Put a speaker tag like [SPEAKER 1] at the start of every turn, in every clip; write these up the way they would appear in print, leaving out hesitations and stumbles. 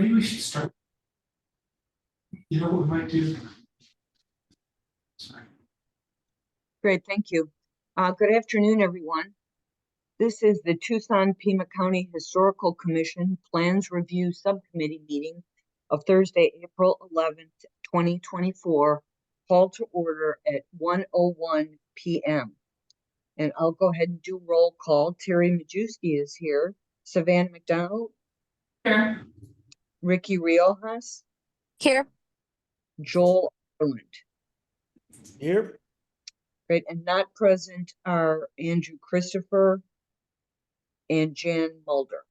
[SPEAKER 1] Maybe we should start. You know what we might do? Sorry.
[SPEAKER 2] Great, thank you. Good afternoon, everyone. This is the Tucson-Pima County Historical Commission Plans Review Subcommittee meeting of Thursday, April 11th, 2024, called to order at 1:01 p.m. And I'll go ahead and do roll call. Terry Majewski is here. Savannah McDonald.
[SPEAKER 3] Here.
[SPEAKER 2] Ricky Riojas.
[SPEAKER 3] Here.
[SPEAKER 2] Joel Ireland.
[SPEAKER 4] Here.
[SPEAKER 2] Great, and not present are Andrew Christopher and Jan Mulder.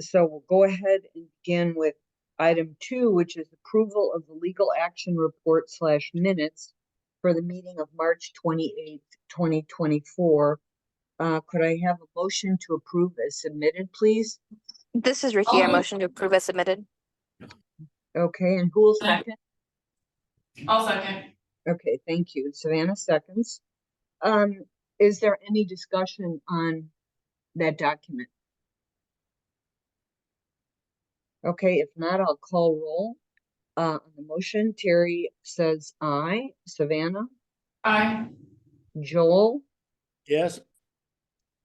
[SPEAKER 2] So we'll go ahead and begin with item 2, which is approval of the legal action report / minutes for the meeting of March 28th, 2024. Could I have a motion to approve as submitted, please?
[SPEAKER 3] This is Ricky. I motion to approve as submitted.
[SPEAKER 2] Okay, and who will second?
[SPEAKER 3] I'll second.
[SPEAKER 2] Okay, thank you. Savannah seconds. Is there any discussion on that document? Okay, if not, I'll call roll. On the motion, Terry says aye. Savannah?
[SPEAKER 3] Aye.
[SPEAKER 2] Joel?
[SPEAKER 4] Yes.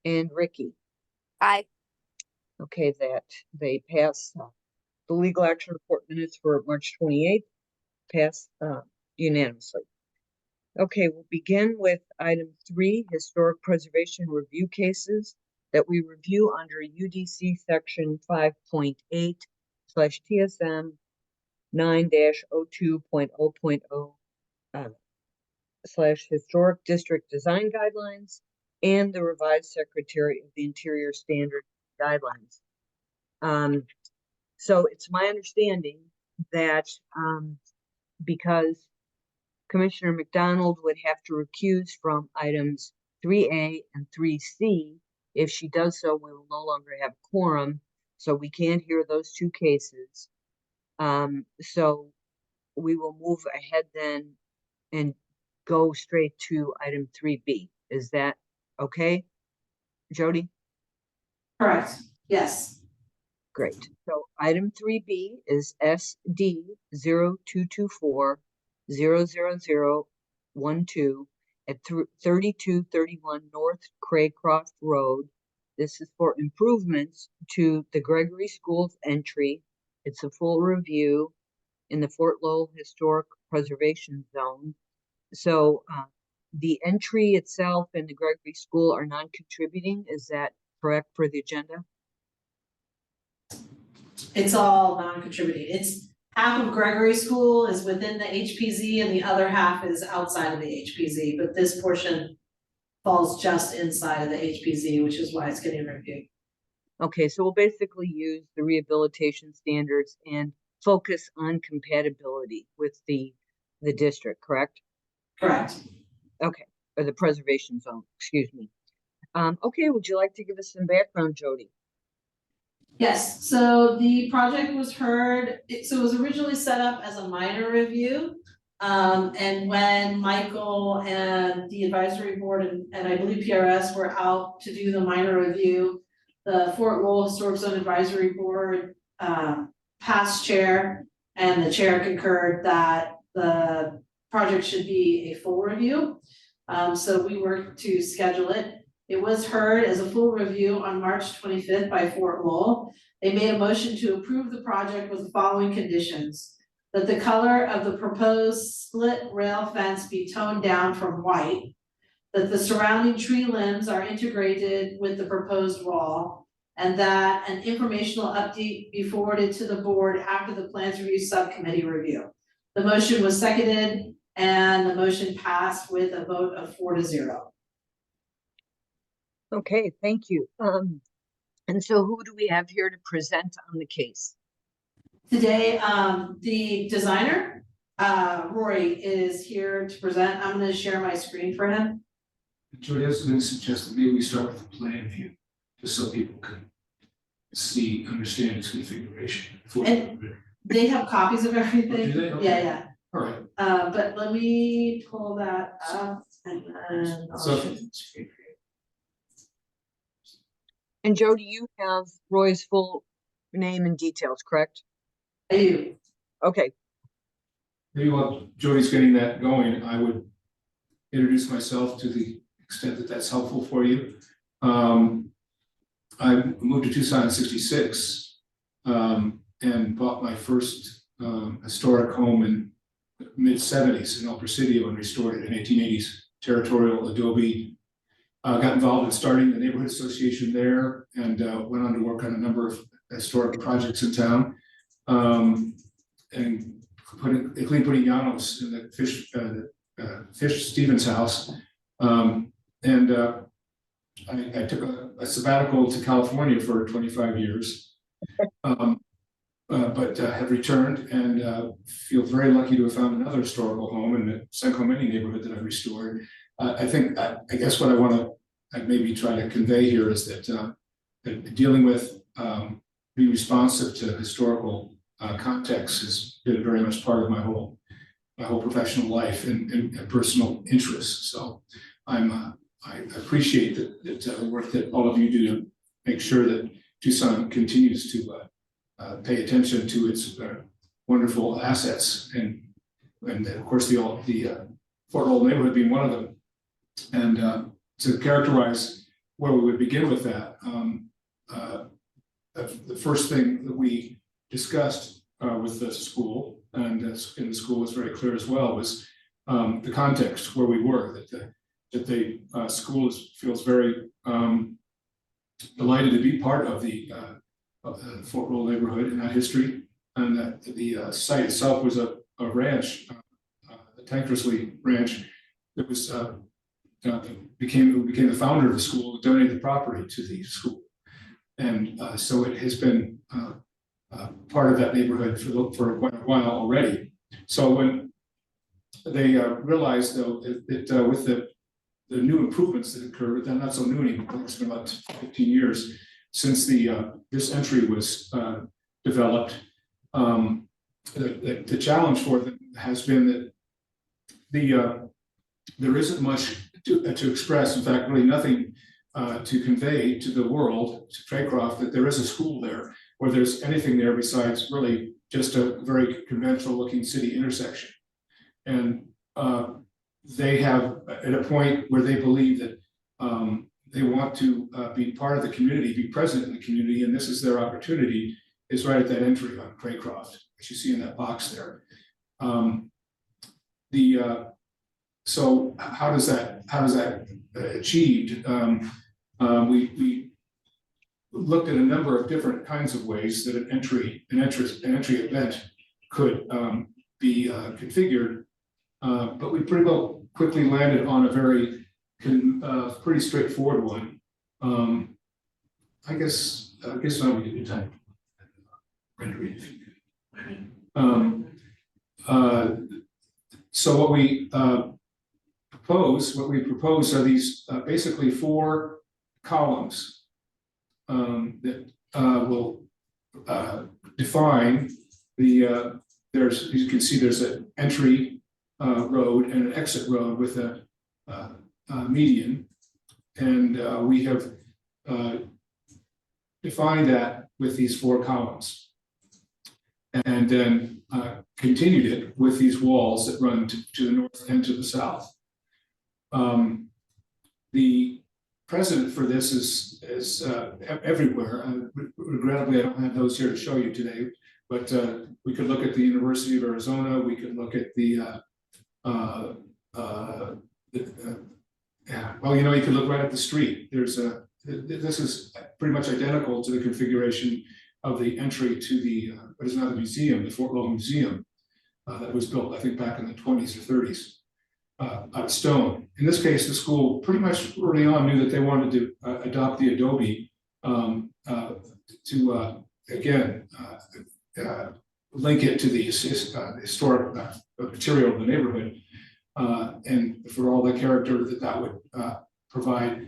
[SPEAKER 2] And Ricky?
[SPEAKER 3] Aye.
[SPEAKER 2] Okay, that they pass the legal action report minutes for March 28th, pass unanimously. Okay, we'll begin with item 3, historic preservation review cases that we review under UDC section 5.8/TSM 9-02.0.0 / historic district design guidelines and the revised Secretary of the Interior standard guidelines. So it's my understanding that because Commissioner McDonald would have to recuse from items 3A and 3C. If she does so, we will no longer have a quorum, so we can't hear those 2 cases. So we will move ahead then and go straight to item 3B. Is that okay, Jody?
[SPEAKER 5] Correct. Yes.
[SPEAKER 2] Great. So item 3B is SD 0224-00012 at 3231 North Craycroft Road. This is for improvements to the Gregory Schools entry. It's a full review in the Fort Lowell Historic Preservation Zone. So the entry itself and the Gregory School are non-contributing. Is that correct for the agenda?
[SPEAKER 5] It's all non-contributing. It's half of Gregory School is within the HPZ and the other half is outside of the HPZ, but this portion falls just inside of the HPZ, which is why it's getting reviewed.
[SPEAKER 2] Okay, so we'll basically use the rehabilitation standards and focus on compatibility with the district, correct?
[SPEAKER 5] Correct.
[SPEAKER 2] Okay, or the preservation zone, excuse me. Okay, would you like to give us some background, Jody?
[SPEAKER 5] Yes, so the project was heard, so it was originally set up as a minor review. And when Michael and the advisory board and I believe PRS were out to do the minor review, the Fort Lowell Historic Zone Advisory Board passed chair and the chair concurred that the project should be a full review. So we worked to schedule it. It was heard as a full review on March 25th by Fort Lowell. They made a motion to approve the project with the following conditions: that the color of the proposed split rail fence be toned down from white, that the surrounding tree limbs are integrated with the proposed wall, and that an informational update be forwarded to the board after the plans review subcommittee review. The motion was seconded and the motion passed with a vote of 4-0.
[SPEAKER 2] Okay, thank you. And so who do we have here to present on the case?
[SPEAKER 5] Today, the designer, Rory, is here to present. I'm gonna share my screen for him.
[SPEAKER 1] Jody, I was going to suggest that maybe we start with the plan view, just so people can see, understand its configuration.
[SPEAKER 5] And they have copies of everything.
[SPEAKER 1] Oh, do they? Okay.
[SPEAKER 5] Yeah.
[SPEAKER 1] All right.
[SPEAKER 5] But let me pull that up and then I'll
[SPEAKER 1] So,
[SPEAKER 5] show-
[SPEAKER 2] And Jody, you have Roy's full name and details, correct?
[SPEAKER 5] I do.
[SPEAKER 2] Okay,
[SPEAKER 1] Maybe while Jody's getting that going, I would introduce myself to the extent that that's helpful for you. I moved to Tucson in '66 and bought my first historic home in the mid-'70s in El Presidio and restored it in 1880s territorial adobe. Got involved in starting the neighborhood association there and went on to work on a number of historic projects in town. And putting Llanos in the Fish Stevens house. I took a sabbatical to California for 25 years. But have returned and feel very lucky to have found another historical home in the Subcommittee neighborhood that I've restored. I guess what I want to maybe try to convey here is that dealing with being responsive to historical context has been very much part of my whole professional life and personal interests. So I appreciate the work that all of you do to make sure that Tucson continues to pay attention to its wonderful assets and of course the Fort Roll neighborhood being one of them. And to characterize where we would begin with that, the first thing that we discussed with the school, and in the school was very clear as well, was the context where we were, that the school feels very delighted to be part of the Fort Roll neighborhood and that history, and that the site itself was a ranch, the Tankersley Ranch, that was became the founder of the school, donated the property to the school, and so it has been part of that neighborhood for quite a while already. So when they realized though that with the new improvements that occurred, they're not so new anymore. It's been about 15 years since this entry was developed. The challenge for them has been that there isn't much to express. In fact, really nothing to convey to the world, to Craycroft, that there is a school there, or there's anything there besides really just a very conventional looking city intersection. And they have at a point where they believe that they want to be part of the community, be present in the community, and this is their opportunity, is right at that entry on Craycroft, as you see in that box there. So how does that achieved? We looked at a number of different kinds of ways that an entry event could be configured, but we pretty well quickly landed on a very pretty straightforward one. I guess now we give you time. Render it if you could. So what we propose are these basically 4 columns that will define the as you can see, there's an entry road and an exit road with a median, and we have defined that with these 4 columns, and then continued it with these walls that run to the north and to the south. The precedent for this is everywhere. Regrettably, I don't have those here to show you today, but we could look at the University of Arizona. We could look at the well, you could look right at the street. This is pretty much identical to the configuration of the entry to the what is now the museum, the Fort Roll Museum, that was built, I think, back in the 20s or 30s, out of stone. In this case, the school pretty much early on knew that they wanted to adopt the adobe to again link it to the historic material of the neighborhood, and for all the character that would provide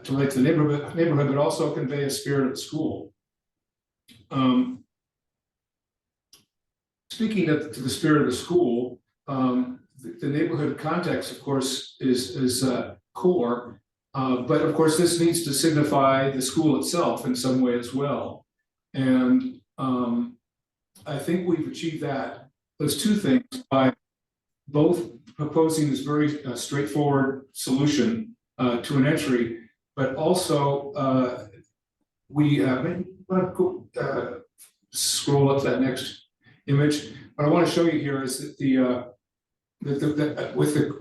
[SPEAKER 1] to relate to the neighborhood, but also convey a spirit of the school. Speaking to the spirit of the school, the neighborhood context, of course, is core, But of course, this needs to signify the school itself in some way as well. And I think we've achieved those two things by both proposing this very straightforward solution to an entry, but also we maybe scroll up that next image. What I want to show you here is that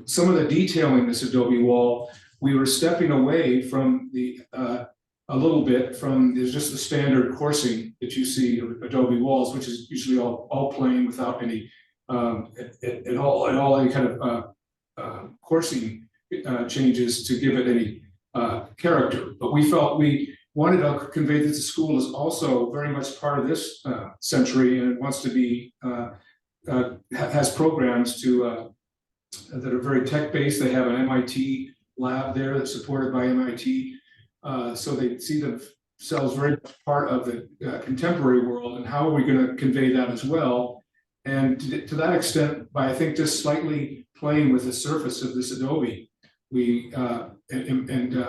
[SPEAKER 1] some of the detailing this adobe wall, we were stepping away from a little bit from just the standard coursing that you see of adobe walls, which is usually all plain without any at all any kind of coursing changes to give it any character. But we felt we wanted to convey that the school is also very much part of this century, and it wants to be has programs that are very tech-based. They have an MIT lab there that's supported by MIT. So they see themselves very much part of the contemporary world, and how are we going to convey that as well? And to that extent, by I think just slightly playing with the surface of this adobe, we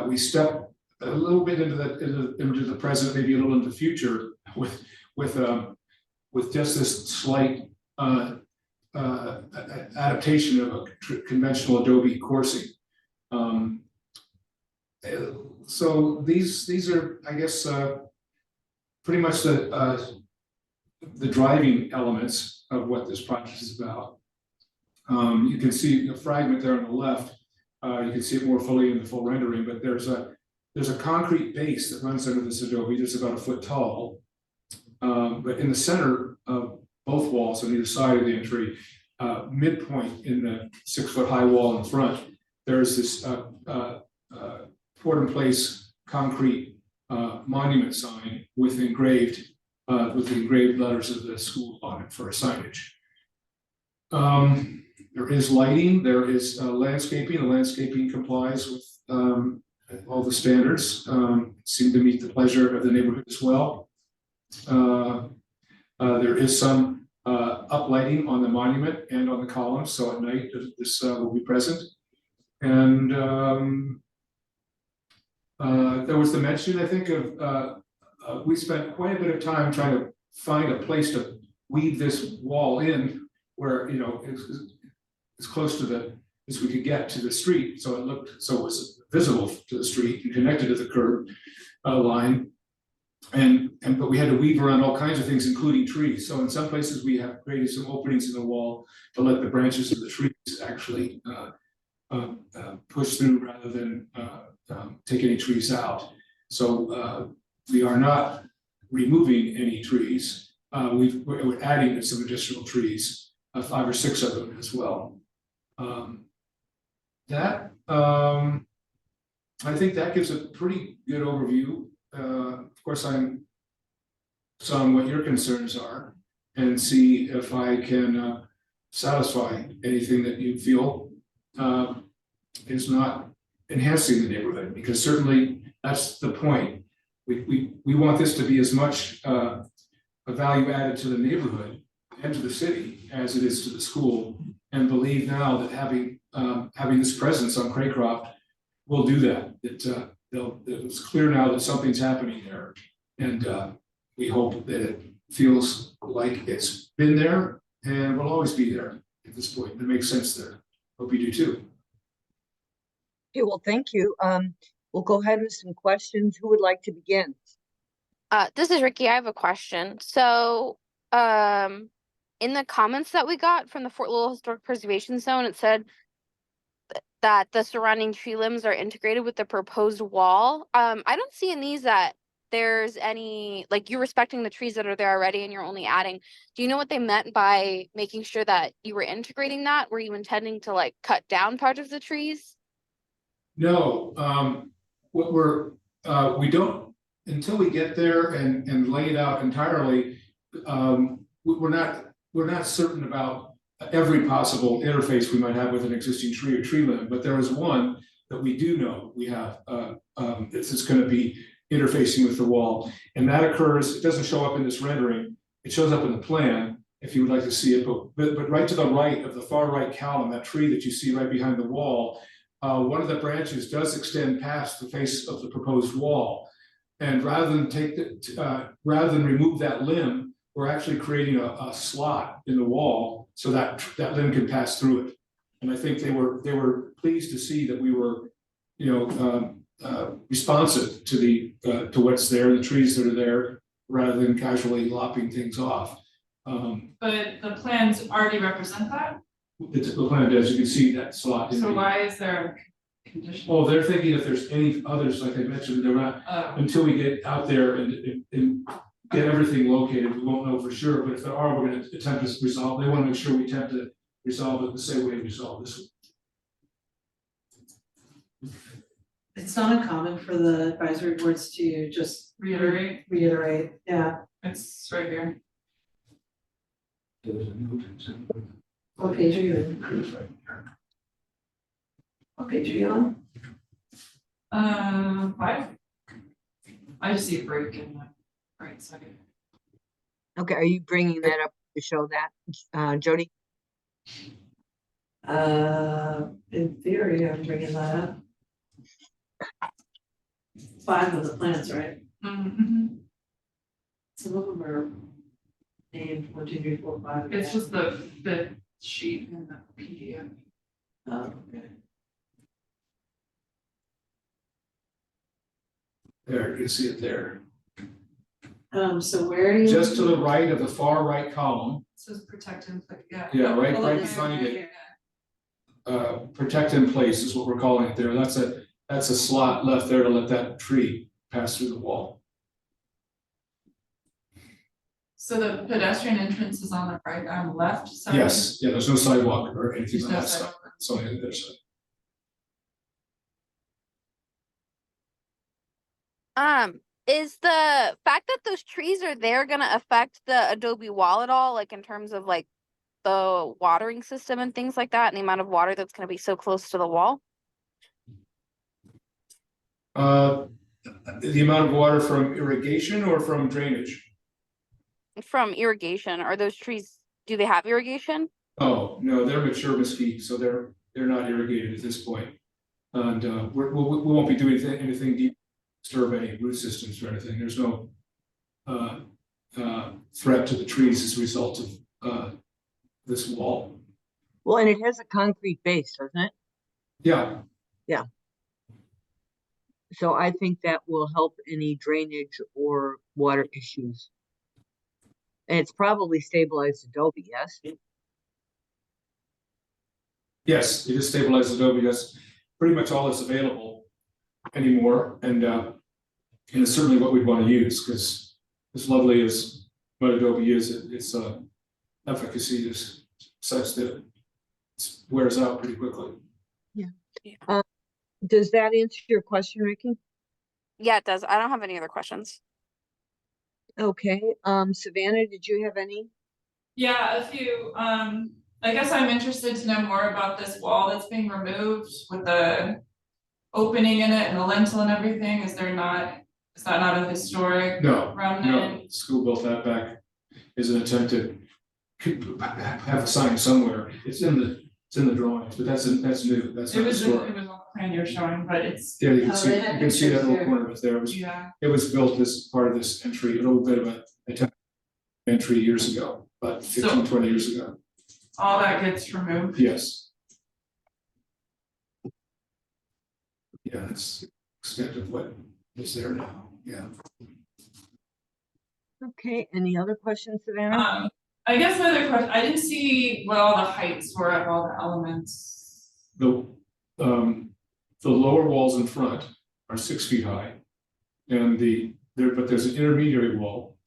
[SPEAKER 1] we step a little bit into the present, maybe a little into the future, with just this slight adaptation of a conventional adobe coursing. So these are, I guess, pretty much the driving elements of what this project is about. You can see a fragment there on the left. You can see it more fully in the full rendering, but there's a concrete base that runs under this adobe that's about 1 foot tall. But in the center of both walls on either side of the entry, midpoint in the 6 foot high wall in front, there's this poured in place concrete monument sign with engraved letters of the school on it for a signage. There is lighting, there is landscaping. The landscaping complies with all the standards, seem to meet the pleasure of the neighborhood as well. There is some uplighting on the monument and on the columns, so at night this will be present. And there was the mention, I think, of we spent quite a bit of time trying to find a place to weave this wall in where, you know, as close to as we could get to the street, so it was visible to the street and connected to the curb line. But we had to weave around all kinds of things, including trees. So in some places we have created some openings in the wall to let the branches of the trees actually push through rather than take any trees out. So we are not removing any trees. We're adding some additional trees, 5 or 6 of them as well. I think that gives a pretty good overview. Of course, I'm on what your concerns are and see if I can satisfy anything that you feel is not enhancing the neighborhood, because certainly that's the point. We want this to be as much a value added to the neighborhood and to the city as it is to the school, and believe now that having this presence on Craycroft will do that. It's clear now that something's happening there, and we hope that it feels like it's been there and will always be there at this point. It makes sense there. Hope you do too.
[SPEAKER 2] Okay, well, thank you. We'll go ahead with some questions. Who would like to begin?
[SPEAKER 3] This is Ricky. I have a question. So, in the comments that we got from the Fort Lauderdale Historic Preservation Zone, it said that the surrounding tree limbs are integrated with the proposed wall. I don't see in these that there's any, like, you're respecting the trees that are there already and you're only adding. Do you know what they meant by making sure that you were integrating that? Were you intending to, like, cut down part of the trees?
[SPEAKER 1] No, what we don't, until we get there and lay it out entirely, we're not certain about every possible interface we might have with an existing tree or tree limb, but there is one that we do know we have. It's going to be interfacing with the wall, and that occurs. It doesn't show up in this rendering. It shows up in the plan if you would like to see it. But right to the right of the far right column, that tree that you see right behind the wall, one of the branches does extend past the face of the proposed wall. And rather than remove that limb, we're actually creating a slot in the wall so that that limb can pass through it. And I think they were pleased to see that we were, responsive to what's there, the trees that are there, rather than casually lopping things off.
[SPEAKER 6] But the plans already represent that,
[SPEAKER 1] The plan does, you can see that slot.
[SPEAKER 6] so why is there a condition?
[SPEAKER 1] Oh, they're thinking if there's any others, like I mentioned, they're not, until we get out there and get everything located, we won't know for sure, but if there are, we're gonna attempt to resolve, they wanna make sure we attempt to resolve it the same way we resolve this one.
[SPEAKER 5] It's not uncommon for the advisory boards to just
[SPEAKER 6] Reiterate,
[SPEAKER 5] yeah.
[SPEAKER 6] it's right here.
[SPEAKER 5] What page are you in? What page are you on?
[SPEAKER 6] 5. I just see a break in the right side.
[SPEAKER 2] Okay, are you bringing that up to show that, Jody?
[SPEAKER 5] In theory, I'm bringing that up. 5 of the plans, right?
[SPEAKER 6] Mm-hmm.
[SPEAKER 5] Some of them are named 1, 2, 3, 4, 5.
[SPEAKER 6] It's just the 5th sheet in the PDF.
[SPEAKER 5] Oh, okay.
[SPEAKER 1] There, you can see it there.
[SPEAKER 5] So where do you?
[SPEAKER 1] Just to the right of the far right column,
[SPEAKER 6] It says protect and click, yeah.
[SPEAKER 1] yeah, right
[SPEAKER 5] Oh, this
[SPEAKER 1] behind
[SPEAKER 5] one
[SPEAKER 1] it,
[SPEAKER 5] here.
[SPEAKER 1] protect in place is what we're calling it there. That's a slot left there to let that tree pass through the wall.
[SPEAKER 6] So the pedestrian entrance is on the right, on the left side?
[SPEAKER 1] Yes, yeah, there's no sidewalk or anything
[SPEAKER 6] There's
[SPEAKER 1] on
[SPEAKER 6] no
[SPEAKER 1] that side,
[SPEAKER 6] sidewalk.
[SPEAKER 1] it's only on the other side.
[SPEAKER 3] Is the fact that those trees are there gonna affect the adobe wall at all, like in terms of like the watering system and things like that, and the amount of water that's gonna be so close to the wall?
[SPEAKER 1] The amount of water from irrigation or from drainage?
[SPEAKER 3] From irrigation, are those trees, do they have irrigation?
[SPEAKER 1] Oh, no, they're mature mesquite, so they're not irrigated at this point. And we won't be doing anything deep, disturb any root systems or anything. There's no threat to the trees as a result of this wall.
[SPEAKER 2] Well, and it has a concrete base, doesn't it?
[SPEAKER 1] Yeah,
[SPEAKER 2] So I think that will help any drainage or water issues. And it's probably stabilized adobe, yes?
[SPEAKER 1] yes, it is stabilized adobe. That's pretty much all that's available anymore, and it's certainly what we'd want to use, because as lovely as mud adobe is, its efficacy is such that it wears out pretty quickly.
[SPEAKER 2] Does that answer your question, Ricky?
[SPEAKER 3] Yeah, it does. I don't have any other questions.
[SPEAKER 2] Okay, Savannah, did you have any?
[SPEAKER 6] Yeah, a few, I guess I'm interested to know more about this wall that's being removed with the opening in it and the lintel and everything. Is that not a historic
[SPEAKER 1] No,
[SPEAKER 6] remnant?
[SPEAKER 1] school built that back as an attempt to have a sign somewhere. It's in the drawings, but that's new, that's
[SPEAKER 6] It
[SPEAKER 1] not
[SPEAKER 6] was on
[SPEAKER 1] historic.
[SPEAKER 6] the plan you're showing, but it's,
[SPEAKER 1] Yeah, you
[SPEAKER 5] Oh,
[SPEAKER 1] can see,
[SPEAKER 5] they
[SPEAKER 1] you
[SPEAKER 5] had
[SPEAKER 1] can see that
[SPEAKER 5] pictures
[SPEAKER 1] little
[SPEAKER 5] here.
[SPEAKER 1] corner of it there.
[SPEAKER 6] yeah,
[SPEAKER 1] It was built as part of this entry, a little bit of a entry years ago, about 15, 20 years ago.
[SPEAKER 6] all that gets removed.
[SPEAKER 1] Yes. Yeah, that's the extent of what is there now, yeah.
[SPEAKER 2] Okay, any other questions, Savannah?
[SPEAKER 6] I guess another question, I didn't see what all the heights were of all the elements.
[SPEAKER 1] The lower walls in front are 6 feet high. And but there's an intermediary wall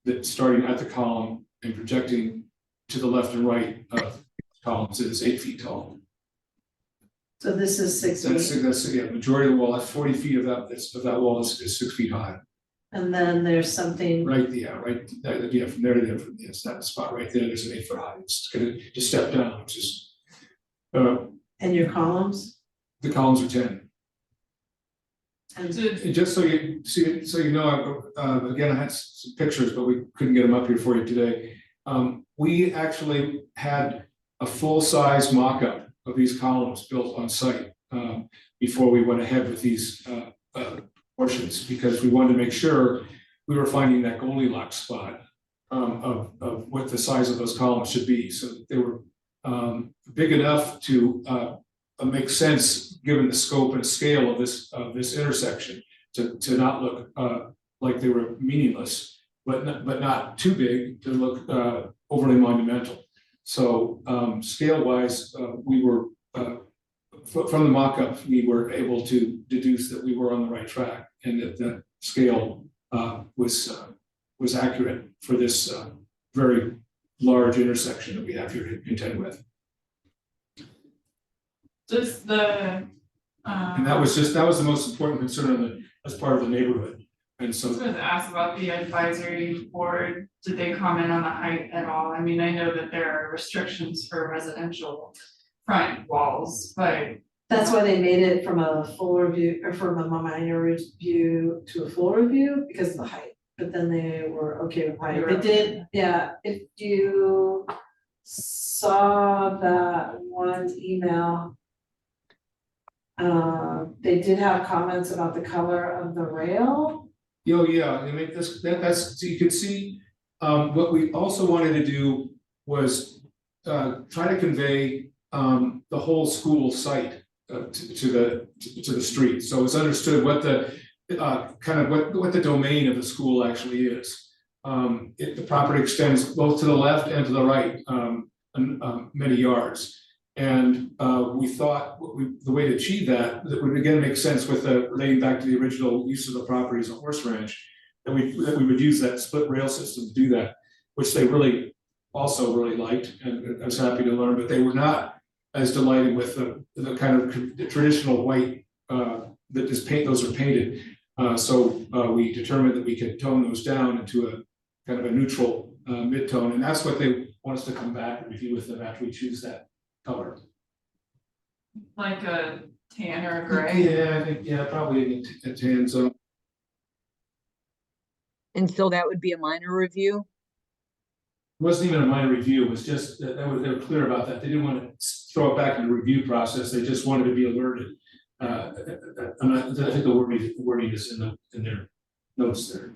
[SPEAKER 1] that's starting at the column and projecting to the left and right of columns. It is 8 feet tall.
[SPEAKER 5] So this is 6 feet,
[SPEAKER 1] That's yeah, majority of the wall, that's 40 feet of that wall is 6 feet high.
[SPEAKER 5] and then there's something,
[SPEAKER 1] Right, yeah, from there to there, it's that spot right there, there's an 8 foot high, it's gonna just step down, which is,
[SPEAKER 5] and your columns,
[SPEAKER 1] the columns are 10.
[SPEAKER 5] and
[SPEAKER 6] Did,
[SPEAKER 1] Just so you know, again, I had some pictures, but we couldn't get them up here for you today. We actually had a full-size mock-up of these columns built on site before we went ahead with these portions, because we wanted to make sure we were finding that Goldilocks spot of what the size of those columns should be, so that they were big enough to make sense given the scope and scale of this intersection, to not look like they were meaningless, but not too big to look overly monumental. So scale wise, we were from the mock-up, we were able to deduce that we were on the right track, and that the scale was accurate for this very large intersection that we have here to contend with.
[SPEAKER 6] Does the
[SPEAKER 1] And that was the most important concern as part of the neighborhood. And
[SPEAKER 6] I was
[SPEAKER 1] so,
[SPEAKER 6] going to ask about the advisory board. Did they comment on the height at all? I mean, I know that there are restrictions for residential front walls, but
[SPEAKER 5] That's why they made it from a full review, or from a minor review to a full review, because of the height. But then they were okay with height. They did, yeah, if you saw that one email. They did have comments about the color of the rail.
[SPEAKER 1] oh yeah, I mean, that's, so you could see, what we also wanted to do was try to convey the whole school site to the street. So it's understood what the kind of what the domain of the school actually is. The property extends both to the left and to the right, many yards. And we thought the way to achieve that would again make sense with relating back to the original use of the property as a horse ranch, that we would use that split rail system to do that, which they really also really liked, and I was happy to learn, but they were not as delighted with the kind of traditional white that is those are painted. So we determined that we could tone those down into a kind of a neutral mid-tone, and that's what they want us to come back and review with them after we choose that color.
[SPEAKER 6] like a tan or a gray.
[SPEAKER 1] Yeah, I think, yeah, probably a tan zone.
[SPEAKER 2] And so that would be a minor review?
[SPEAKER 1] It wasn't even a minor review, it was just that they were clear about that. They didn't want to throw it back in the review process, they just wanted to be alerted. I think the wording is in their notes there.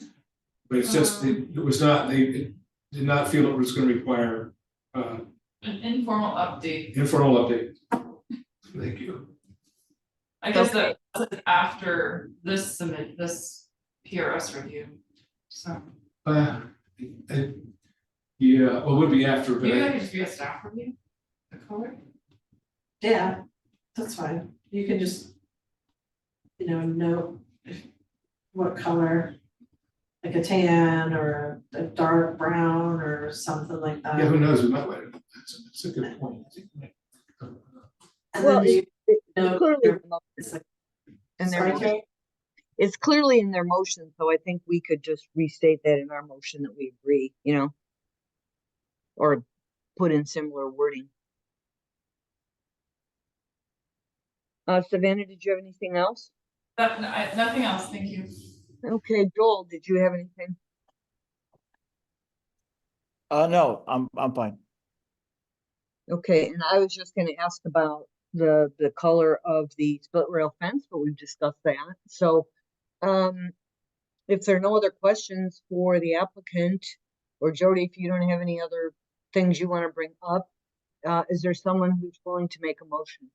[SPEAKER 1] But it's just, it was not, they did not feel it was going to require
[SPEAKER 6] An informal update.
[SPEAKER 1] informal update. Thank you.
[SPEAKER 6] I guess that that's after this PRS review, so.
[SPEAKER 1] Yeah, well, it would be after, but
[SPEAKER 6] Maybe that could just be a staff review, the color.
[SPEAKER 5] Yeah, that's fine. You can just, note what color, like a tan or a dark brown or something like that.
[SPEAKER 1] yeah, who knows, we might, that's a good point.
[SPEAKER 5] And
[SPEAKER 2] Well,
[SPEAKER 5] then you know,
[SPEAKER 2] Clearly, in the
[SPEAKER 5] it's like,
[SPEAKER 2] in their
[SPEAKER 5] sorry,
[SPEAKER 2] motion.
[SPEAKER 5] Kate?
[SPEAKER 2] It's clearly in their motion, so I think we could just restate that in our motion that we agree, or put in similar wording. Savannah, did you have anything else?
[SPEAKER 6] Nothing else, thank you.
[SPEAKER 2] Okay, Joel, did you have anything?
[SPEAKER 4] No, I'm fine.
[SPEAKER 2] Okay, and I was just gonna ask about the color of the split rail fence, but we've discussed that. So, if there are no other questions for the applicant, or Jody, if you don't have any other things you want to bring up, is there someone who's willing to make a motion?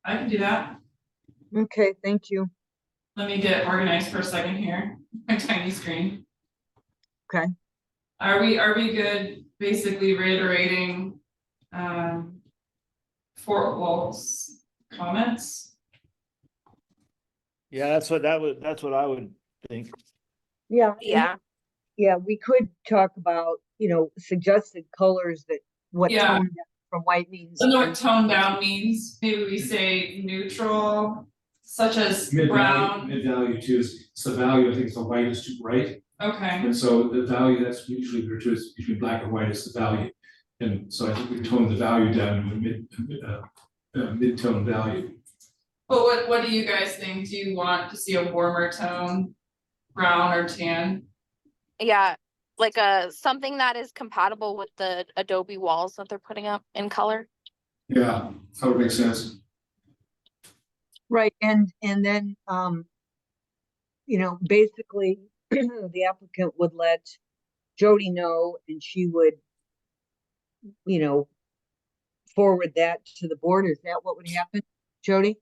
[SPEAKER 6] I can do that.
[SPEAKER 2] Okay, thank you.
[SPEAKER 6] Let me get organized for a second here, my tiny screen.
[SPEAKER 2] Okay.
[SPEAKER 6] Are we good, basically reiterating, Fort Walls comments?
[SPEAKER 4] Yeah, that's what I would think.
[SPEAKER 2] Yeah.
[SPEAKER 3] Yeah,
[SPEAKER 2] Yeah, we could talk about, suggested colors that what
[SPEAKER 6] Yeah.
[SPEAKER 2] tone down from white means.
[SPEAKER 6] I know what tone down means, maybe we say neutral, such as brown,
[SPEAKER 1] Mid-value too, it's the value, I think it's the white is too bright,
[SPEAKER 6] okay.
[SPEAKER 1] and so the value that's usually referred to between black and white is the value. And so I think we tone the value down to mid-tone value.
[SPEAKER 6] But what do you guys think? Do you want to see a warmer tone, brown or tan?
[SPEAKER 3] yeah. like a something that is compatible with the Adobe walls that they're putting up in color.
[SPEAKER 1] Yeah, that would make sense.
[SPEAKER 2] Right, and then, you know, basically, the applicant would let Jody know, and she would, you know, forward that to the board. Is that what would happen, Jody?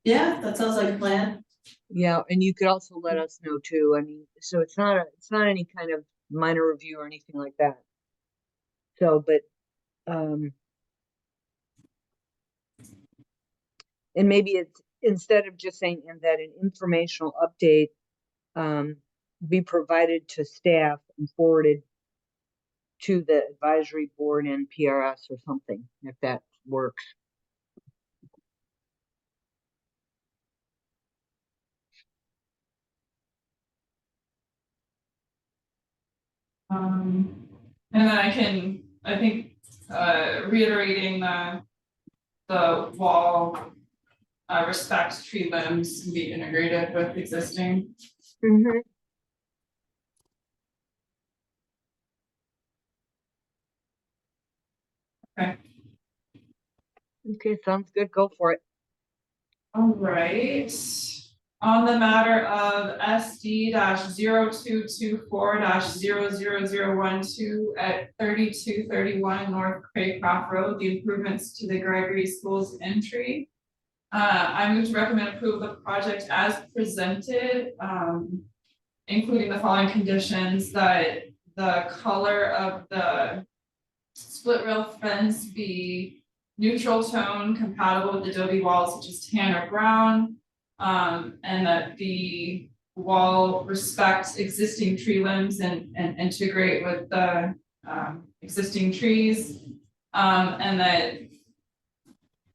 [SPEAKER 5] Yeah, that sounds like a plan.
[SPEAKER 2] Yeah, and you could also let us know too. I mean, so it's not any kind of minor review or anything like that. So, but, and maybe it's, instead of just saying, and that an informational update, be provided to staff and forwarded to the advisory board and PRS or something, if that works.
[SPEAKER 6] And then I think, reiterating the wall, respects tree limbs can be integrated with existing.
[SPEAKER 2] Mm-hmm.
[SPEAKER 6] Okay.
[SPEAKER 2] Okay, sounds good. Go for it.
[SPEAKER 6] All right, on the matter of SD 0224 00012 at 3231 North Craycroft Road, the improvements to the Gregory Schools entry. I move to recommend approval of the project as presented, including the following conditions: that the color of the split rail fence be neutral tone compatible with Adobe walls such as tan or brown, and that the wall respects existing tree limbs and integrate with the existing trees, and that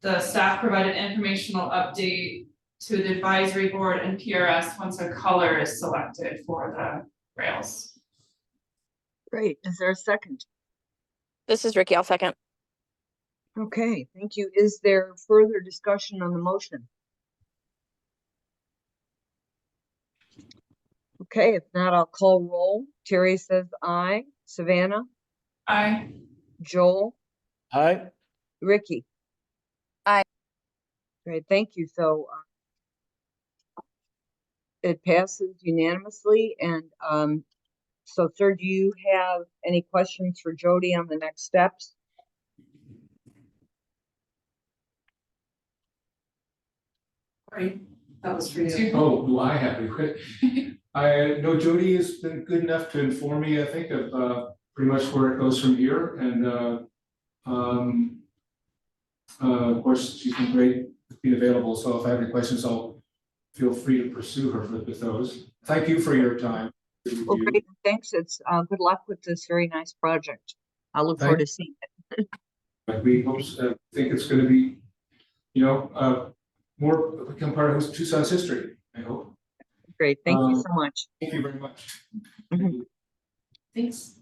[SPEAKER 6] the staff provided informational update to the advisory board and PRS once a color is selected for the rails.
[SPEAKER 2] Great. Is there a second?
[SPEAKER 3] This is Ricky, I'll second.
[SPEAKER 2] Okay, thank you. Is there further discussion on the motion? Okay, if not, I'll call roll. Terry says aye. Savannah,
[SPEAKER 6] Aye.
[SPEAKER 2] Joel,
[SPEAKER 4] Aye.
[SPEAKER 2] Ricky.
[SPEAKER 3] Aye.
[SPEAKER 2] Great, thank you. So it passes unanimously. And so sir, do you have any questions for Jody on the next steps?
[SPEAKER 5] Right, that was for you.
[SPEAKER 1] Oh, do I have any questions? I know Jody has been good enough to inform me, I think, of pretty much where it goes from here, and of course, she's been great being available, so if I have any questions, I'll feel free to pursue her with those. Thank you for your time.
[SPEAKER 2] Well, great, thanks. It's good luck with this very nice project. I look forward to seeing it.
[SPEAKER 1] We hope, think it's gonna be, you know, more become part of Tucson's history, I hope.
[SPEAKER 2] Great, thank you so much.
[SPEAKER 1] Thank you very much.
[SPEAKER 2] Mhm.
[SPEAKER 5] Thanks.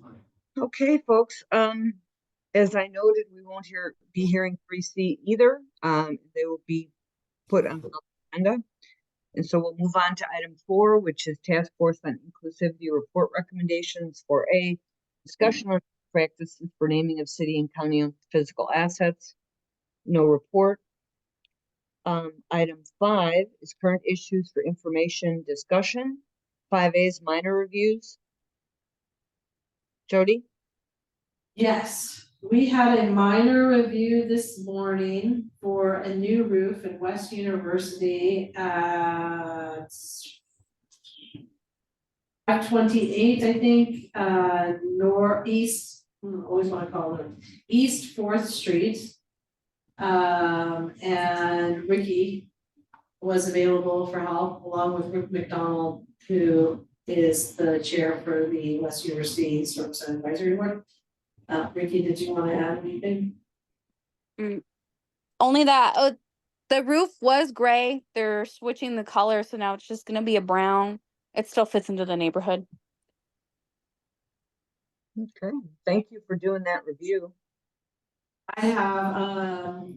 [SPEAKER 2] Okay, folks, as I noted, we won't be hearing 3C either. They will be put on the agenda. And so we'll move on to item 4, which is Task Force on Inclusivity Report Recommendations for A, discussion on practices for naming of city and county owned physical assets. No report. Item 5 is current issues for information discussion. 5A is minor reviews. Jody?
[SPEAKER 5] Yes, we had a minor review this morning for a new roof at West University at 528, I think, northeast, always want to call it East 4th Street. And Ricky was available for help along with Rick McDonald, who is the chair for the West University Storm Center Advisory Board. Ricky, did you want to add anything?
[SPEAKER 3] Only that the roof was gray. They're switching the color, so now it's just gonna be a brown. It still fits into the neighborhood.
[SPEAKER 2] Okay, thank you for doing that review.
[SPEAKER 5] I have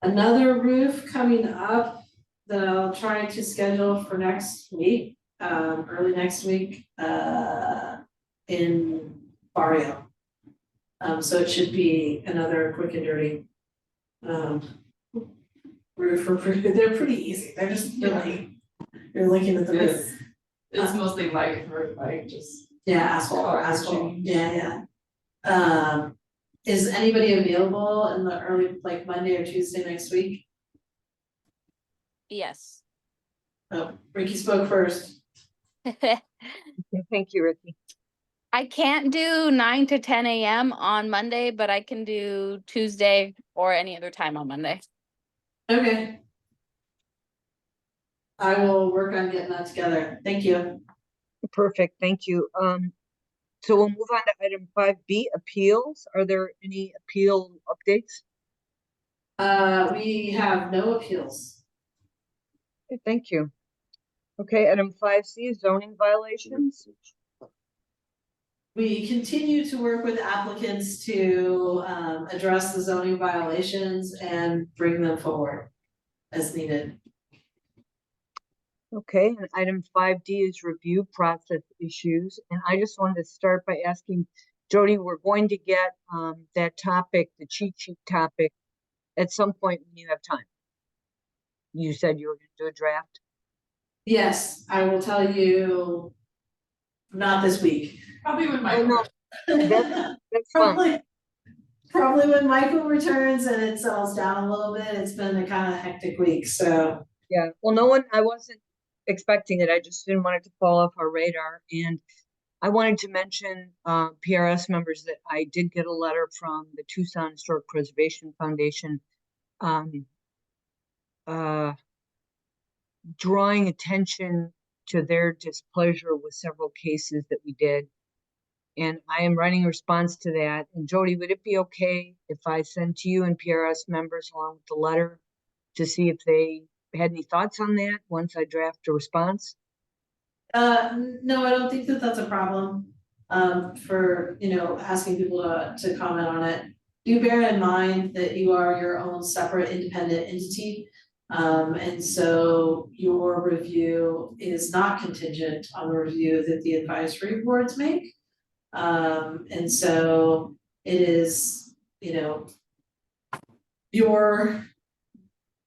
[SPEAKER 5] another roof coming up that I'll try to schedule for next week, early next week. in Barrio. So it should be another quick and dirty. They're pretty easy, they're just really, you're looking at them.
[SPEAKER 6] It's mostly like just.
[SPEAKER 5] Yeah, asphalt for
[SPEAKER 6] Color
[SPEAKER 5] asphalt,
[SPEAKER 6] change.
[SPEAKER 5] yeah. Is anybody available in the early, like Monday or Tuesday next week?
[SPEAKER 3] Yes.
[SPEAKER 5] Oh, Ricky spoke first.
[SPEAKER 2] Okay, thank you, Ricky.
[SPEAKER 3] I can't do 9 to 10 a.m. on Monday, but I can do Tuesday or any other time on Monday.
[SPEAKER 5] Okay. I will work on getting that together, thank you.
[SPEAKER 2] Perfect, thank you. So we'll move on to item 5B, appeals. Are there any appeal updates?
[SPEAKER 5] We have no appeals.
[SPEAKER 2] Okay, thank you. Okay, item 5C, zoning violations.
[SPEAKER 5] We continue to work with applicants to address the zoning violations and bring them forward as needed.
[SPEAKER 2] Okay, and item 5D is review process issues. And I just wanted to start by asking Jody, we're going to get that topic, the cheat sheet topic, at some point when you have time. You said you were going to do a draft.
[SPEAKER 5] Yes, I will tell you, not this week.
[SPEAKER 6] Probably when
[SPEAKER 2] Oh,
[SPEAKER 6] Michael.
[SPEAKER 2] no, that's fine.
[SPEAKER 5] Probably when Michael returns and it settles down a little bit. It's been a kind of hectic week, so.
[SPEAKER 2] Yeah, well, I wasn't expecting it. I just didn't want it to fall off our radar. And I wanted to mention PRS members that I did get a letter from the Tucson Historic Preservation Foundation drawing attention to their displeasure with several cases that we did. And I am writing a response to that. And Jody, would it be okay if I send to you and PRS members along with the letter to see if they had any thoughts on that once I draft a response?
[SPEAKER 5] No, I don't think that that's a problem, for, asking people to comment on it. Do bear in mind that you are your own separate independent entity. And so your review is not contingent on the review that the advisory boards make. And so it is, your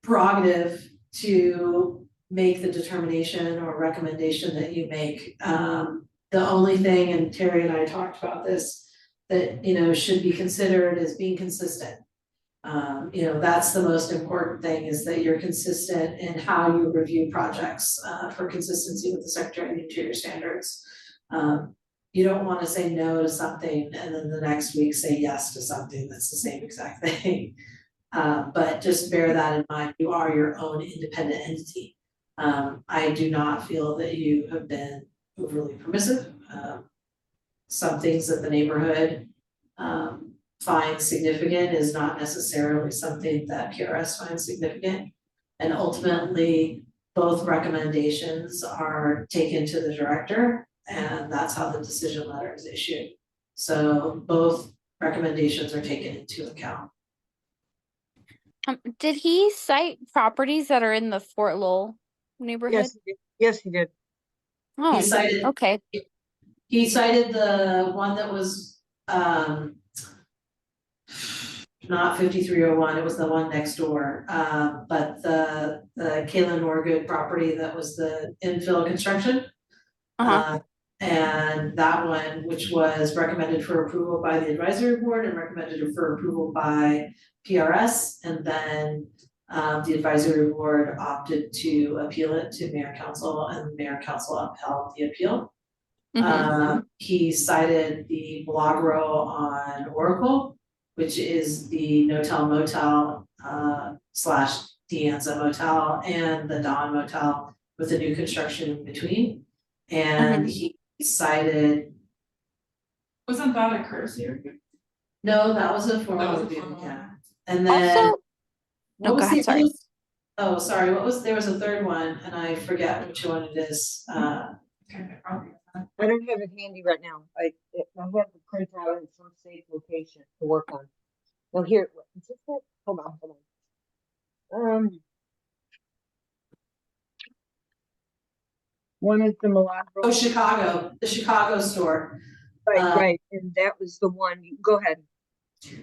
[SPEAKER 5] prerogative to make the determination or recommendation that you make. The only thing, and Terry and I talked about this, that, should be considered is being consistent. That's the most important thing, is that you're consistent in how you review projects, for consistency with the Secretary of the Interior standards. You don't want to say no to something and then the next week say yes to something that's the same exact thing. But just bear that in mind, you are your own independent entity. I do not feel that you have been overly permissive. Some things that the neighborhood finds significant is not necessarily something that PRS finds significant. And ultimately, both recommendations are taken to the director, and that's how the decision letter is issued. So both recommendations are taken into account.
[SPEAKER 3] Did he cite properties that are in the Fort Lowell neighborhood?
[SPEAKER 2] Yes, he did. Yes, he did.
[SPEAKER 3] Oh, okay.
[SPEAKER 5] He cited the one that was not 5301, it was the one next door, but the Kaylin Norgood property that was the infill construction. And that one, which was recommended for approval by the advisory board and recommended for approval by PRS, and then the advisory board opted to appeal it to mayor council, and mayor council upheld the appeal. He cited the blog row on Oracle, which is the Notel Motel slash Deanza Motel and the Dawn Motel with the new construction in between. And he cited.
[SPEAKER 6] Wasn't that a courtesy review?
[SPEAKER 5] No, that was a formal review, yeah. And then.
[SPEAKER 3] Also,
[SPEAKER 5] What was
[SPEAKER 3] go ahead,
[SPEAKER 5] the
[SPEAKER 3] sorry.
[SPEAKER 5] other? Oh, sorry, there was a third one and I forget which one it is.
[SPEAKER 6] Okay, probably.
[SPEAKER 2] I don't have it handy right now. I have the printout in some safe location to work on. Now here, is this it? Hold on. One is the Milagro.
[SPEAKER 5] Oh, Chicago, the Chicago store.
[SPEAKER 2] Right, right, and that was the one, go ahead.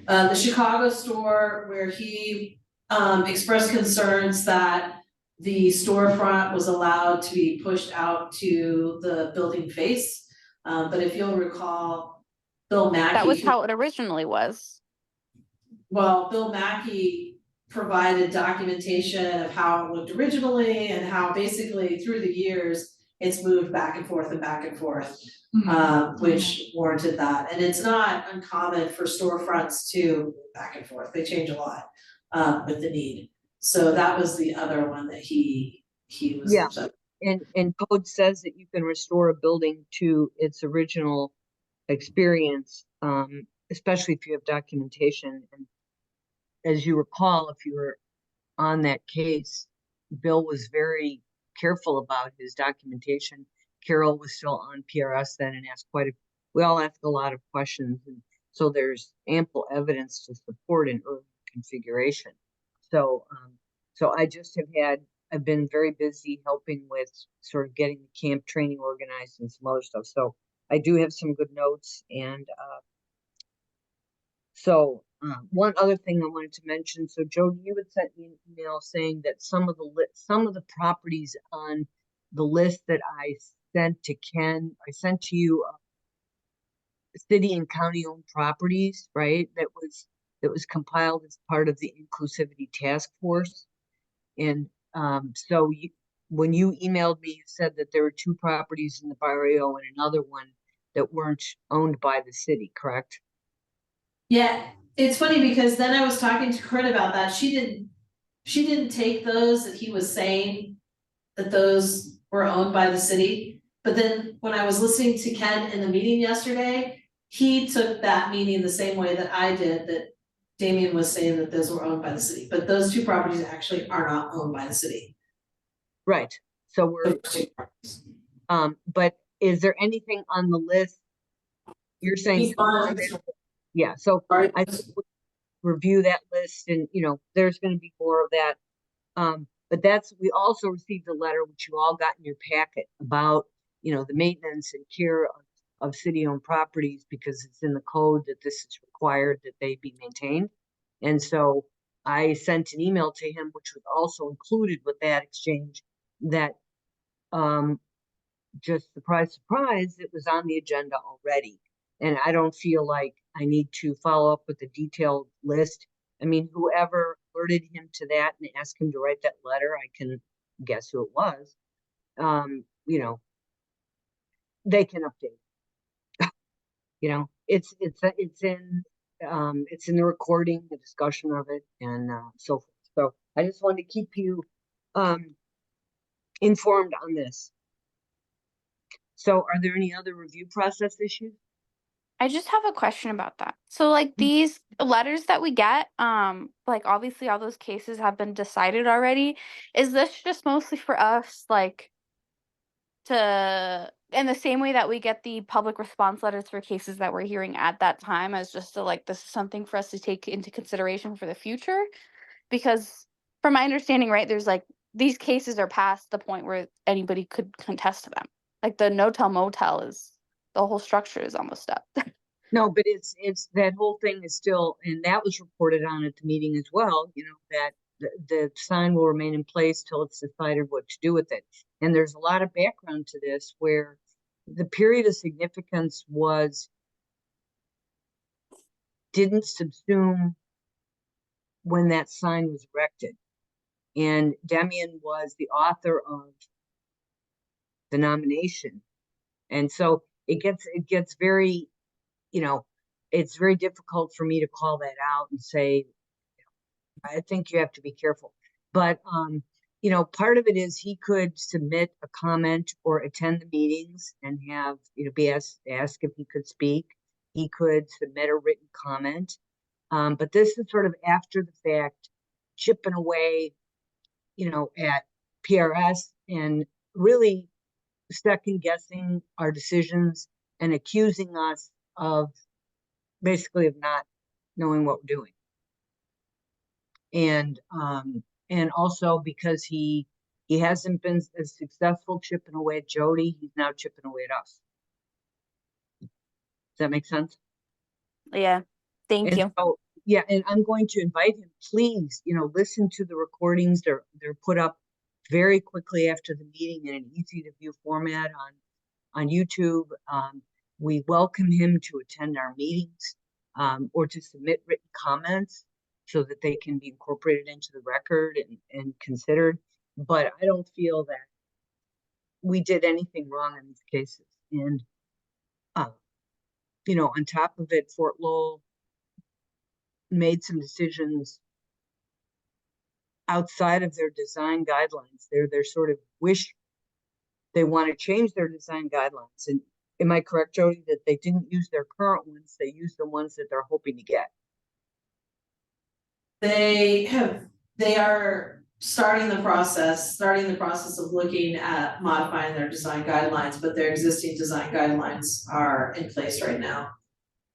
[SPEAKER 5] The Chicago store where he expressed concerns that the storefront was allowed to be pushed out to the building face. But if you'll recall, Bill Mackey.
[SPEAKER 3] That was how it originally was.
[SPEAKER 5] Well, Bill Mackey provided documentation of how it looked originally and how basically through the years, it's moved back and forth and back and forth. Which warranted that, and it's not uncommon for storefronts to move back and forth, they change a lot with the need. So that was the other one that he was
[SPEAKER 2] Yeah.
[SPEAKER 5] upset.
[SPEAKER 2] And code says that you can restore a building to its original experience, especially if you have documentation. And as you recall, if you were on that case, Bill was very careful about his documentation. Carol was still on PRS then and asked we all ask a lot of questions. And so there's ample evidence to support an early configuration. So, so I've been very busy helping with sort of getting the camp training organized and some other stuff. So I do have some good notes. And one other thing I wanted to mention. So Jody, you had sent me an email saying that some of the properties on the list that I sent to Ken, I sent to you city and county owned properties, right? That was compiled as part of the inclusivity task force. And so when you emailed me, you said that there were 2 properties in the barrio and another one that weren't owned by the city, correct?
[SPEAKER 5] Yeah, it's funny because then I was talking to Corinne about that, she didn't take those that he was saying that those were owned by the city. But then when I was listening to Ken in the meeting yesterday, he took that meaning the same way that I did, that Damien was saying that those were owned by the city, but those 2 properties actually are not owned by the city.
[SPEAKER 2] Right. So we're, but is there anything on the list? You're saying, yeah, so I review that list and, there's going to be more of that. But we also received a letter, which you all got in your packet about, the maintenance and care of city-owned properties, because it's in the code that this is required that they be maintained. And so I sent an email to him, which was also included with that exchange, that just surprise, surprise, it was on the agenda already. And I don't feel like I need to follow up with a detailed list. I mean, whoever alerted him to that and asked him to write that letter, I can guess who it was. They can update. It's in the recording, the discussion of it, and so forth. So I just wanted to keep you informed on this. So are there any other review process issues?
[SPEAKER 3] I just have a question about that. So like these letters that we get, like obviously all those cases have been decided already. Is this just mostly for us, like in the same way that we get the public response letters for cases that we're hearing at that time, as just to like, this is something for us to take into consideration for the future? Because from my understanding, right, there's like, these cases are past the point where anybody could contest them. Like the no-tell motel the whole structure is almost up.
[SPEAKER 2] No, but it's that whole thing is still, and that was reported on at the meeting as well, that the sign will remain in place till it's decided what to do with it. And there's a lot of background to this where the period of significance didn't subsume when that sign was erected. And Damien was the author of the nomination. And so it gets very, it's very difficult for me to call that out and say, I think you have to be careful. But, part of it is he could submit a comment or attend the meetings and have, be asked if he could speak. He could submit a written comment. But this is sort of after the fact, chipping away, at PRS and really second guessing our decisions and accusing us of basically of not knowing what we're doing. And also because he hasn't been as successful chipping away at Jody, he's now chipping away at us. Does that make sense?
[SPEAKER 3] Yeah, thank
[SPEAKER 2] And
[SPEAKER 3] you.
[SPEAKER 2] so, yeah, and I'm going to invite him, please, listen to the recordings. They're put up very quickly after the meeting in an easy to view format on YouTube. We welcome him to attend our meetings, or to submit written comments so that they can be incorporated into the record and considered. But I don't feel that we did anything wrong in these cases. And, on top of it, Fort Lowell made some decisions outside of their design guidelines. They're sort of wish they want to change their design guidelines. And am I correct, Jody, that they didn't use their current ones, they used the ones that they're hoping to get?
[SPEAKER 5] They are starting the process of looking at modifying their design guidelines, but their existing design guidelines are in place right now.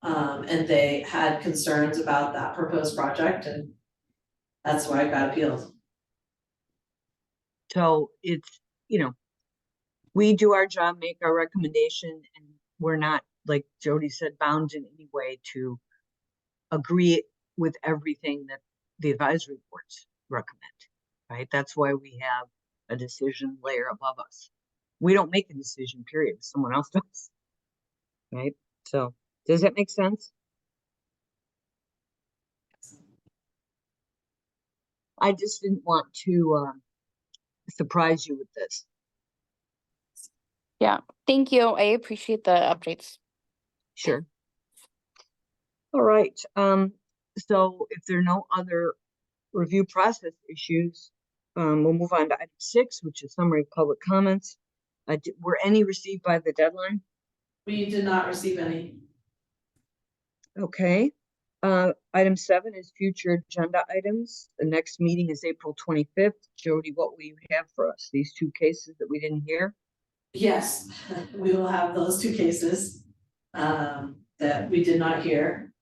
[SPEAKER 5] And they had concerns about that proposed project, and that's why it got appealed.
[SPEAKER 2] So it's, we do our job, make our recommendation, and we're not, like Jody said, bound in any way to agree with everything that the advisory boards recommend, right? That's why we have a decision layer above us. We don't make a decision, period. Someone else does, right? So does that make sense? I just didn't want to surprise you with this.
[SPEAKER 3] Yeah, thank you. I appreciate the updates.
[SPEAKER 2] Sure. All right. So if there are no other review process issues, we'll move on to item 6, which is summary of public comments. Were any received by the deadline?
[SPEAKER 5] We did not receive any.
[SPEAKER 2] Okay. Item 7 is future agenda items. The next meeting is April 25th. Jody, what will you have for us? These 2 cases that we didn't hear?
[SPEAKER 5] Yes, we will have those 2 cases that we did not hear.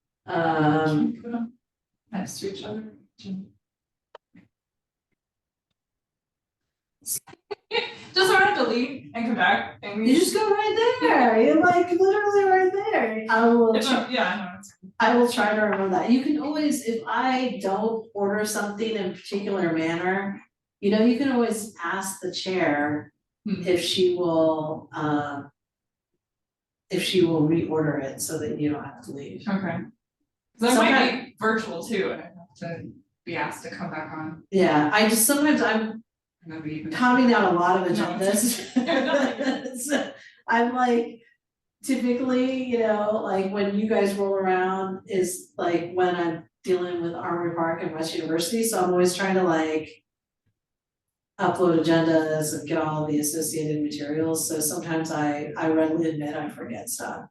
[SPEAKER 6] Next to each other. Just so I have to leave and come back and.
[SPEAKER 5] You just go right there. You're like literally right there. I will.
[SPEAKER 6] Yeah, I know.
[SPEAKER 5] I will try to remember that. You can always, if I don't order something in a particular manner, you can always ask the chair if she will reorder it so that you don't have to leave.
[SPEAKER 6] Okay. Cause I might be virtual too, and I have to be asked to come back on.
[SPEAKER 5] Yeah, I'm calming down a lot of agendas.
[SPEAKER 6] No.
[SPEAKER 5] So I'm like, typically, like when you guys roll around is like when I'm dealing with Armory Park and West University, so I'm always trying to like upload agendas and get all the associated materials, so sometimes I readily admit I forget stuff.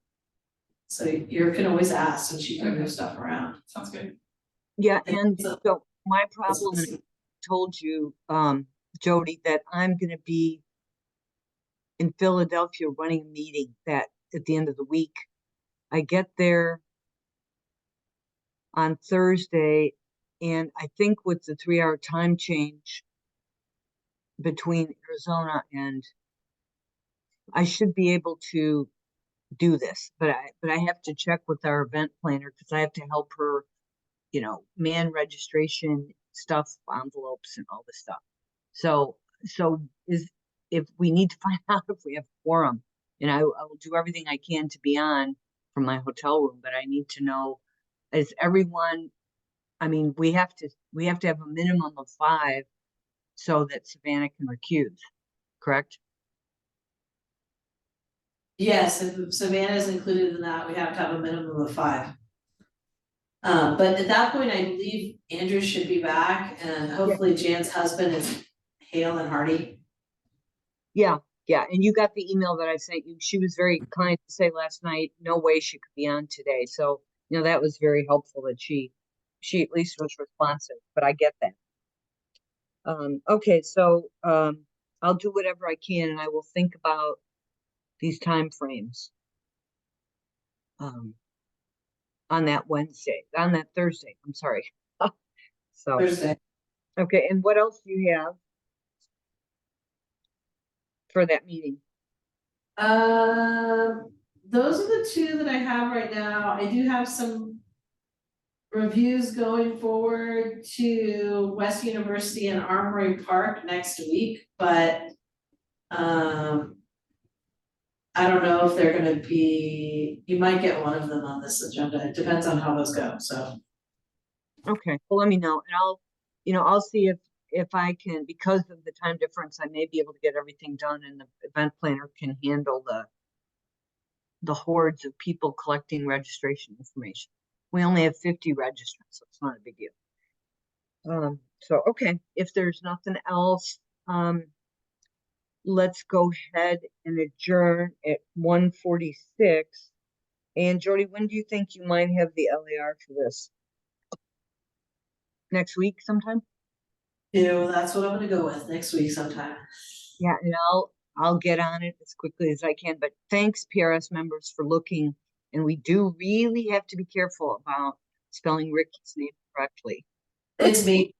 [SPEAKER 5] So you can always ask and she can move stuff around.
[SPEAKER 6] Sounds good.
[SPEAKER 2] Yeah, and so my problem, and I told you, Jody, that I'm gonna be in Philadelphia running a meeting that at the end of the week. I get there on Thursday, and I think with the 3-hour time change between Arizona, and I should be able to do this, but I have to check with our event planner because I have to help her, man registration stuff, envelopes and all this stuff. So if we need to find out if we have quorum, and I will do everything I can to be on from my hotel room, but I need to know, is everyone, I mean, we have to have a minimum of 5 so that Savannah can recuse, correct?
[SPEAKER 5] Yes, if Savannah is included in that, we have to have a minimum of 5. But at that point, I believe Andrew should be back, and hopefully Jan's husband is hale and hearty.
[SPEAKER 2] Yeah, and you got the email that I sent you. She was very kind to say last night, no way she could be on today. So, that was very helpful that she at least was responsive, but I get that. Okay, so I'll do whatever I can, and I will think about these time frames on that Thursday, I'm sorry. So
[SPEAKER 5] Thursday.
[SPEAKER 2] okay, and what else do you have for that meeting?
[SPEAKER 5] those are the two that I have right now. I do have some reviews going forward to West University and Armory Park next week, but I don't know if they're gonna be, you might get one of them on this agenda. It depends on how those go, so.
[SPEAKER 2] Okay, well, let me know, and I'll see if I can, because of the time difference, I may be able to get everything done, and the event planner can handle the hordes of people collecting registration information. We only have 50 registrants, so it's not a big deal. So, okay, if there's nothing else, let's go ahead and adjourn at 1:46. And Jody, when do you think you might have the LAR for this? Next week sometime?
[SPEAKER 5] That's what I'm gonna go with, next week sometime.
[SPEAKER 2] Yeah, and I'll get on it as quickly as I can, but thanks PRS members for looking. And we do really have to be careful about spelling Ricky's name correctly.
[SPEAKER 5] It's me.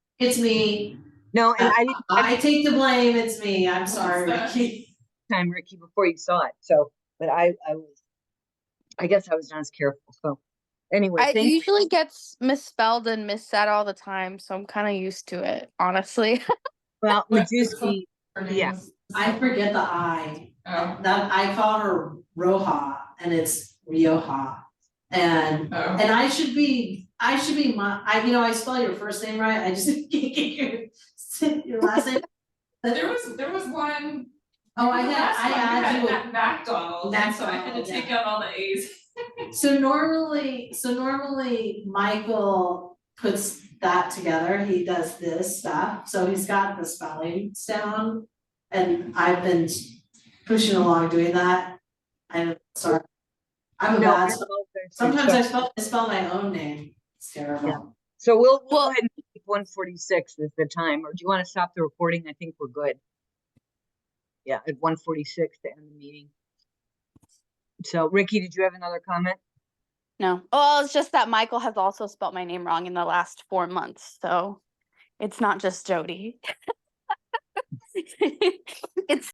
[SPEAKER 2] No, and I didn't
[SPEAKER 5] I take the blame, it's me, I'm sorry, Ricky.
[SPEAKER 2] time Ricky before you saw it, so, but I guess I was not as careful, so. Anyway,
[SPEAKER 3] It
[SPEAKER 2] thank you.
[SPEAKER 3] usually gets misspelled and missaid all the time, so I'm kind of used to it, honestly.
[SPEAKER 2] Well,
[SPEAKER 6] What's the
[SPEAKER 2] Majewski,
[SPEAKER 6] her name
[SPEAKER 2] yeah.
[SPEAKER 6] is-
[SPEAKER 5] I forget the I.
[SPEAKER 6] Oh,
[SPEAKER 5] That I call her Roja and it's Rioja. And
[SPEAKER 6] oh.
[SPEAKER 5] I should be I spell your first name right, I just can't get your last name.
[SPEAKER 6] There was one.
[SPEAKER 5] Oh, I
[SPEAKER 6] the
[SPEAKER 5] had,
[SPEAKER 6] last
[SPEAKER 5] I
[SPEAKER 6] one, you
[SPEAKER 5] add you
[SPEAKER 6] had McDonald's, and so I had to
[SPEAKER 5] McDonald,
[SPEAKER 6] take
[SPEAKER 5] yeah.
[SPEAKER 6] out all the A's.
[SPEAKER 5] So normally Michael puts that together, he does this stuff, so he's got the spellings down. And I've been pushing along doing that, I'm sorry. I'm a
[SPEAKER 2] No,
[SPEAKER 5] bad
[SPEAKER 2] I
[SPEAKER 5] speller.
[SPEAKER 2] apologize.
[SPEAKER 5] Sometimes I spell my own name, it's terrible.
[SPEAKER 2] Yeah. So we'll go
[SPEAKER 3] Well-
[SPEAKER 2] ahead and keep 1:46 is the time, or do you want to stop the recording? I think we're good. Yeah, at 1:46 to end the meeting. So Ricky, did you have another comment?
[SPEAKER 3] No. Well, it's just that Michael has also spelt my name wrong in the last 4 months, so it's not just Jody. It's